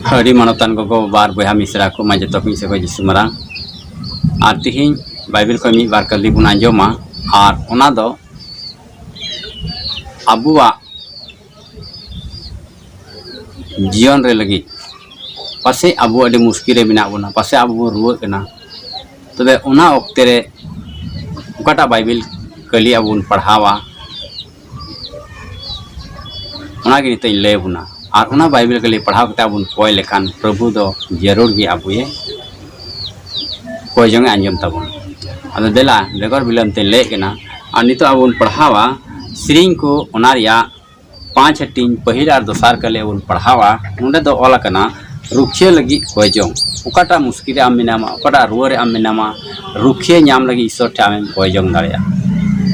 हरी मानतान को बार बया मिश्रा को मैं जो से को जिसु मारा और तिहिन बाइबल को मी बार कली बुन आंजोमा और ओना दो अबुआ जीवन रे लगी पासे अबु अडी मुश्किल रे बिना बना पासे अबु रुआ कना तबे ओना ओक्ते रे उकाटा बाइबल कली अबुन पढ़ावा ओना गे नित लय बुना और उना बाइबल कली पढ़ाव कते अबुन कोय लेखान प्रभु दो जरूर गे अबुए कोय जंग आंजम तबुन अदो देला बेगर बिलम ते लय कना और नितो अबुन पढ़ावा श्रींग को ओना रिया 5 हटिंग पहिल और दोसार कले अबुन पढ़ावा उंडे दो ऑल कना रुखिया लगी कोय जंग उकाटा मुश्किल आम मिनामा उकाटा रुआ रे आम मिनामा रुखिया नाम लगी ईश्वर ठे आम कोय जंग दाड़िया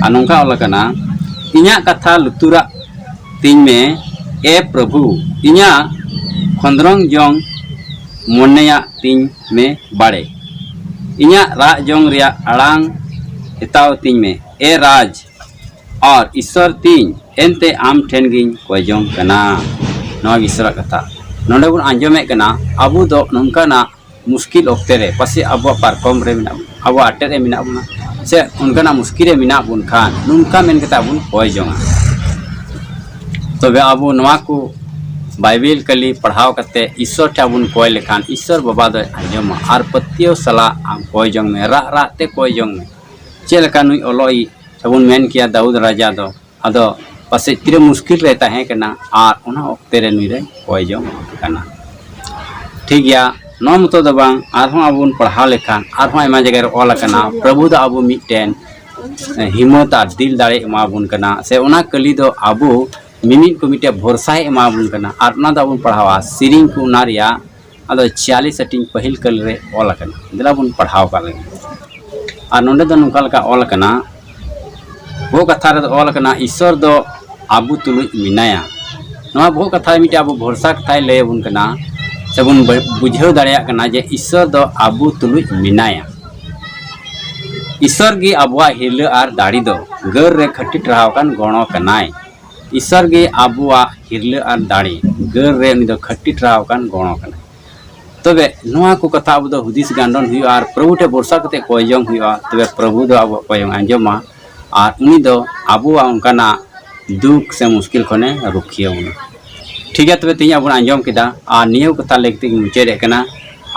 और नोंका ऑल कना इन्या कथा लुतुरा तीन में ए प्रभु इन्या खंद्रंग जंग मोनेया तीन में बाड़े इन्या राज जंग रिया अड़ांग हिताव तीन में ए राज और ईश्वर तीन एनते आम ठेन गिन कोय जंग कना नवा ईश्वर कथा नोंडे बुन आंजोमे कना अबु दो नोंकाना मुश्किल ओक्ते रे पासे अबु पारकम रे मिना अबु आटे रे मिना बुना से उनकाना मुश्किल रे मिना बुन खान नुनका मेन कता बुन कोय जंगा तबे अबु नवा को बाइबल कली पढ़ाव करते ईश्वर ठे बुन कोय लेखान ईश्वर बाबा दो आंजोमा और पत्तियों सला आम कोय जंग में रा ते कोय जंग में चेलका नुई ओलोई सबुन मेन किया दाऊद राजा दो अदो पासे तीरे मुश्किल रहता है कना और उना ओक्ते रे नुई रे कोय जंग कना ठीक गया नो मतो दो बांग आरहों अबुन पढ़ाव लेखान आरहों एमा जगह रे ऑल कना प्रभु दो अबु मिटेन हिम्मत और दिल दाड़े एमा बुन कना से उना कली दो अबु मिमिट को मिटे भरोसा एमा बुन कना और उना दो अबुन पढ़ावा सिरिंग को नारिया अदो 46 हटिंग पहिल कल रे ऑल कना दिला बुन पढ़ाव का लगे और नोंडे दो नुका लका ऑल कना वो कथा रे ऑल कना ईश्वर दो अबु तुलु मिनाया नवा वो कथा मिटे अबु भरोसा कथा लय बुन कना सबुन बुझेव दाड़िया कना जे ईश्वर दो अबु तुलु मिनाया ईश्वर गे अबुआ हिरले और दाड़ी दो गर रे खट्टी टराव कान गणो कनाय ईश्वर गे अबुआ हिरले और दाड़ी गर रे उनी दो खट्टी टराव कान गणो कनाय तबे नवा को कथा अबु दो हुदिस गांडन हुआ और प्रभु टे भरोसा कते कोय जंग हुआ तबे प्रभु दो अबु कोय आंजोमा और उनी दो अबुआ उनकाना दुख से मुश्किल खने रुखिया उन ठीक है तबे तीन अबुन आंजोम किदा और नियो कथा लेकते मुचेरे कना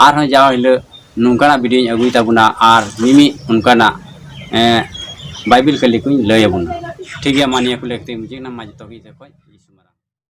और हो जाओ हिलो नुनकाना वीडियो अगुई ताबुना और मिमी उनकाना बाइबल कली को लय बुना ठीक है मानिया को लेकते मुझे ना माज तो ही देखो।